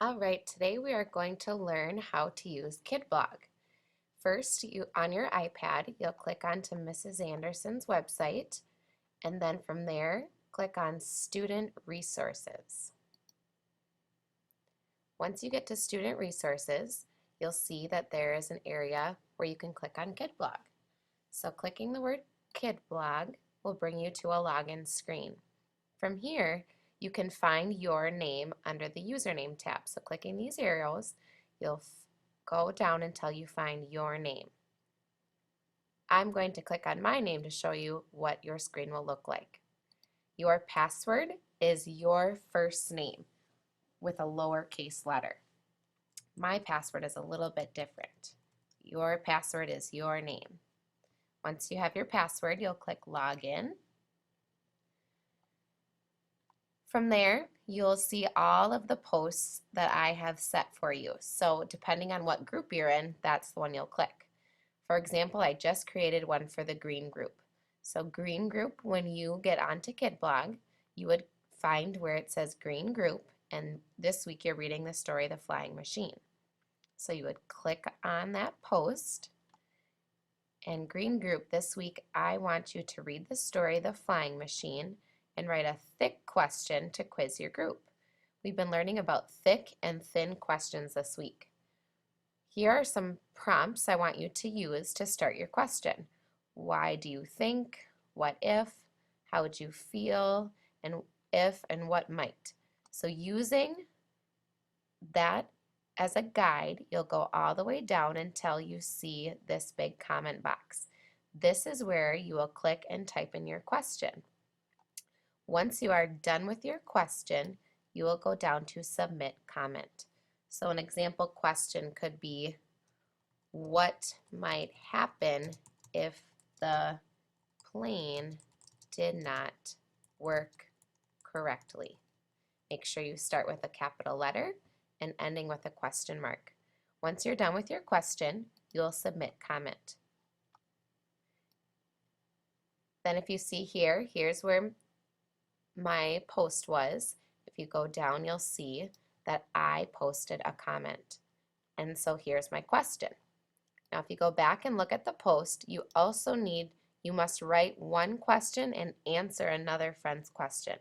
All right, today we are going to learn how to use Kidblog. First, on your iPad, you'll click onto Mrs. Anderson's website, and then from there, click on Student Resources. Once you get to Student Resources, you'll see that there is an area where you can click on Kidblog. So clicking the word Kidblog will bring you to a login screen. From here, you can find your name under the username tab. So clicking these arrows, you'll go down until you find your name. I'm going to click on my name to show you what your screen will look like. Your password is your first name with a lowercase letter. My password is a little bit different. Your password is your name. Once you have your password, you'll click Login. From there, you'll see all of the posts that I have set for you. So depending on what group you're in, that's the one you'll click. For example, I just created one for the green group. So green group, when you get onto Kidblog, you would find where it says green group, and this week you're reading the story The Flying Machine. So you would click on that post, and green group, this week I want you to read the story The Flying Machine and write a thick question to quiz your group. We've been learning about thick and thin questions this week. Here are some prompts I want you to use to start your question. Why do you think? What if? How would you feel? And if and what might. So using that as a guide, you'll go all the way down until you see this big comment box. This is where you will click and type in your question. Once you are done with your question, you will go down to Submit Comment. So an example question could be, what might happen if the plane did not work correctly? Make sure you start with a capital letter and ending with a question mark. Once you're done with your question, you'll submit comment. Then if you see here, here's where my post was. If you go down, you'll see that I posted a comment. And so here's my question. Now if you go back and look at the post, you must write one question and answer another friend's question.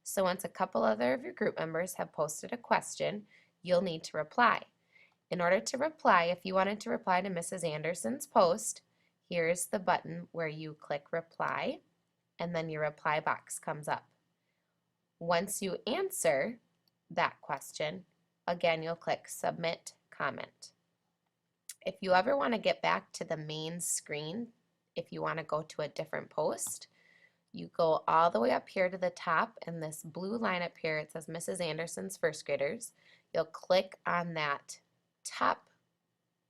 So once a couple other of your group members have posted a question, you'll need to reply. In order to reply, if you wanted to reply to Mrs. Anderson's post, here's the button where you click reply, and then your reply box comes up. Once you answer that question, again, you'll click Submit Comment. If you ever want to get back to the main screen, if you want to go to a different post, you go all the way up here to the top, and this blue line up here, it says Mrs. Anderson's first graders. You'll click on that top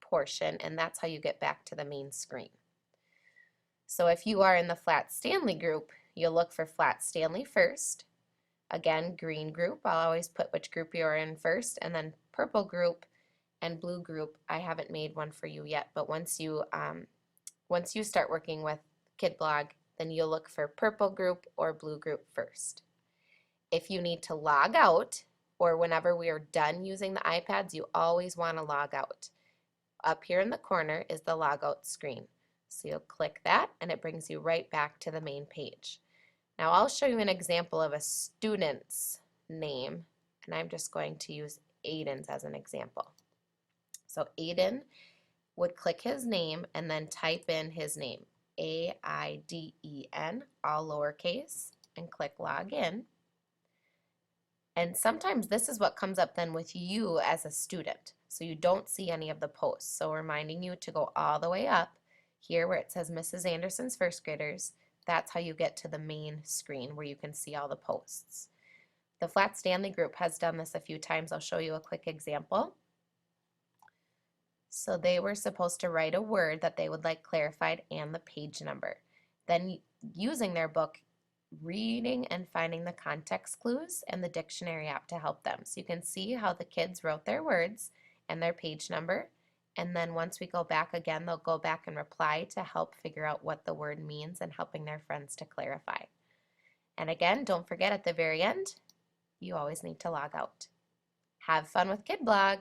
portion, and that's how you get back to the main screen. So if you are in the Flat Stanley group, you'll look for Flat Stanley first. Again, green group, I'll always put which group you are in first, and then purple group and blue group. I haven't made one for you yet, but once you start working with Kidblog, then you'll look for purple group or blue group first. If you need to log out, or whenever we are done using the iPads, you always want to log out. Up here in the corner is the logout screen. So you'll click that, and it brings you right back to the main page. Now I'll show you an example of a student's name, and I'm just going to use Aiden's as an example. So Aiden would click his name and then type in his name, A-I-D-E-N, all lowercase, and click Login. And sometimes this is what comes up then with you as a student, so you don't see any of the posts. So reminding you to go all the way up here where it says Mrs. Anderson's first graders. That's how you get to the main screen where you can see all the posts. The Flat Stanley group has done this a few times. I'll show you a quick example. So they were supposed to write a word that they would like clarified and the page number. Then using their book, reading and finding the context clues and the dictionary app to help them. So you can see how the kids wrote their words and their page number. And then once we go back again, they'll go back and reply to help figure out what the word means and helping their friends to clarify. And again, don't forget at the very end, you always need to log out. Have fun with Kidblog.